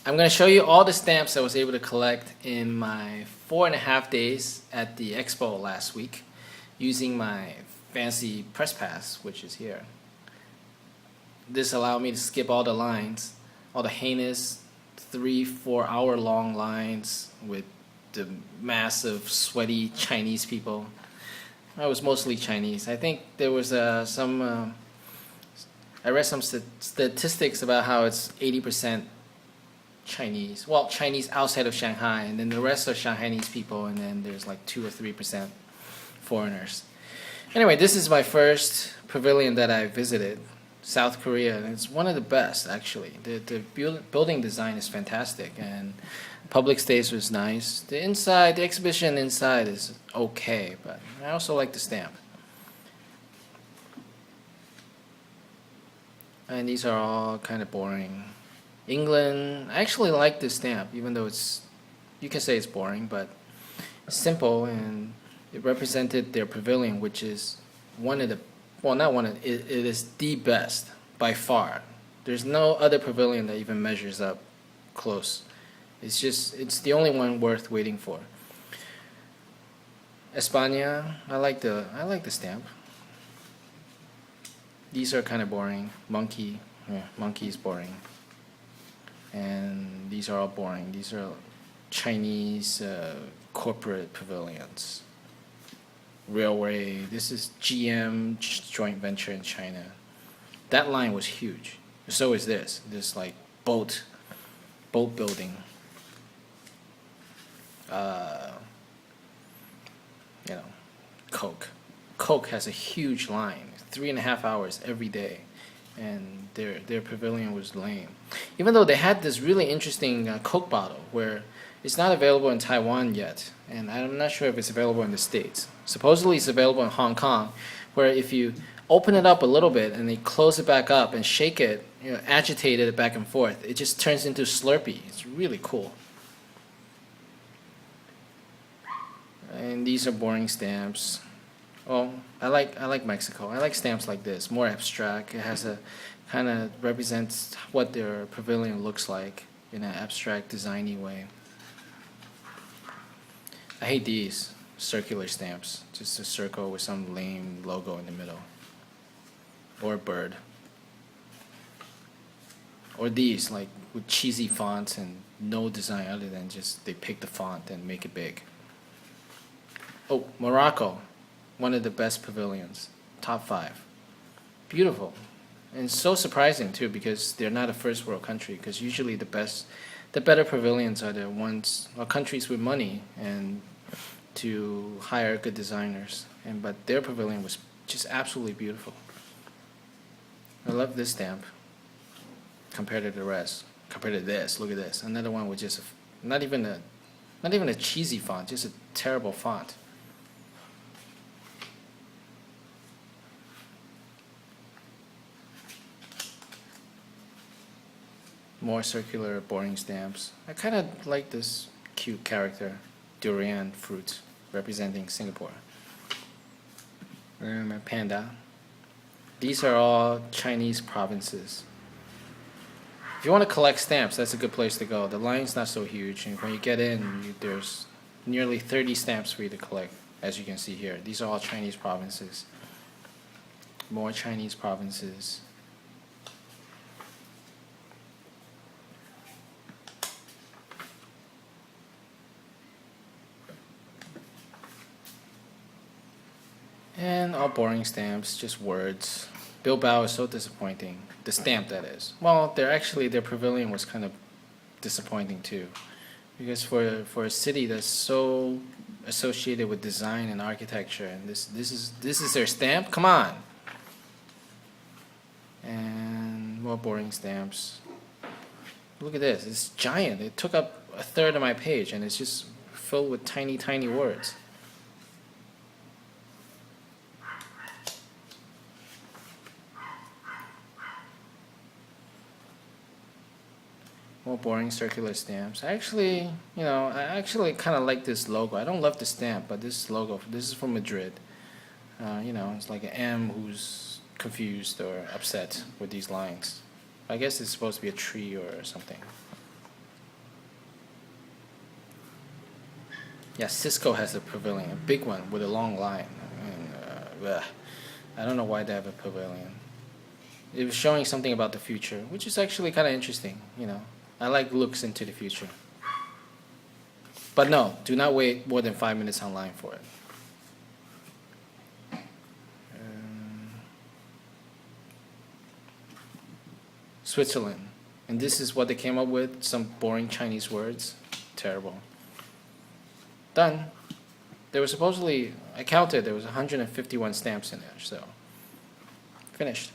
I'm going to show you all the stamps I was able to collect in my 4.5 days at the Expo last week using my fancy press pass, which is here. This allowed me to skip all the lines, all the heinous 3-4 hour long lines with the massive sweaty Chinese people. I was mostly Chinese. I think there was I read some statistics about how it's 80% Chinese. Well, Chinese outside of Shanghai, and then the rest are Shanghainese people, and then there's like 2 or 3% foreigners. Anyway, this is my first pavilion that I visited, South Korea, and it's one of the best actually. The building design is fantastic, and public space was nice. The exhibition inside is okay, but I also like the stamp. And these are all kind of boring. England, I actually like this stamp, even though you can say it's boring, but it's simple, and it represented their pavilion, which is one of the, well, not one of, it is the best by far. There's no other pavilion that even measures up close. It's the only one worth waiting for. España, I like the stamp. These are kind of boring. Monkey is boring. And these are all boring. These are Chinese corporate pavilions. Railway. This is GM joint venture in China. That line was huge. So is this. This like boat building. You know, Coke. Coke has a huge line, 3.5 hours every day, and their pavilion was lame. Even though they had this really interesting Coke bottle where it's not available in Taiwan yet, and I'm not sure if it's available in the States. Supposedly it's available in Hong Kong, where if you open it up a little bit and then close it back up and shake it, agitate it back and forth, it just turns into Slurpee. It's really cool. And these are boring stamps. Well, I like Mexico. I like stamps like this, more abstract. It has a kind of represents what their pavilion looks like in an abstract, designy way. I hate these circular stamps, just a circle with some lame logo in the middle, or a bird, or these like with cheesy fonts and no design other than just they pick the font and make it big. Oh, Morocco. One of the best pavilions, top 5. Beautiful, and so surprising too, because they're not a first world country. Because usually the better pavilions are the ones, or countries with money and to hire good designers. But their pavilion was just absolutely beautiful. I love this stamp compared to the rest. Compared to this, look at this. Another one with just not even a cheesy font, just a terrible font. More circular, boring stamps. I kind of like this cute character, durian fruit, representing Singapore. And my panda. These are all Chinese provinces. If you want to collect stamps, that's a good place to go. The line's not so huge, and when you get in, there's nearly 30 stamps for you to collect, as you can see here. These are all Chinese provinces. More Chinese provinces. And all boring stamps, just words. Bilbao is so disappointing. The stamp, that is. Well, their pavilion was kind of disappointing too, because for a city that's so associated with design and architecture, and this is their stamp. Come on. And more boring stamps. Look at this. It's giant. It took up a third of my page, and it's just filled with tiny words. More boring circular stamps. I actually kind of like this logo. I don't love the stamp, but this logo, this is from Madrid. It's like an M who's confused or upset with these lines. I guess it's supposed to be a tree or something. Yeah, Cisco has a pavilion, a big one with a long line. I don't know why they have a pavilion. It was showing something about the future, which is actually kind of interesting. I like looks into the future. But no, do not wait more than 5 minutes online for it. Switzerland. And this is what they came up with, some boring Chinese words. Terrible. Done. There was supposedly, I counted, there was 151 stamps in there, so finished.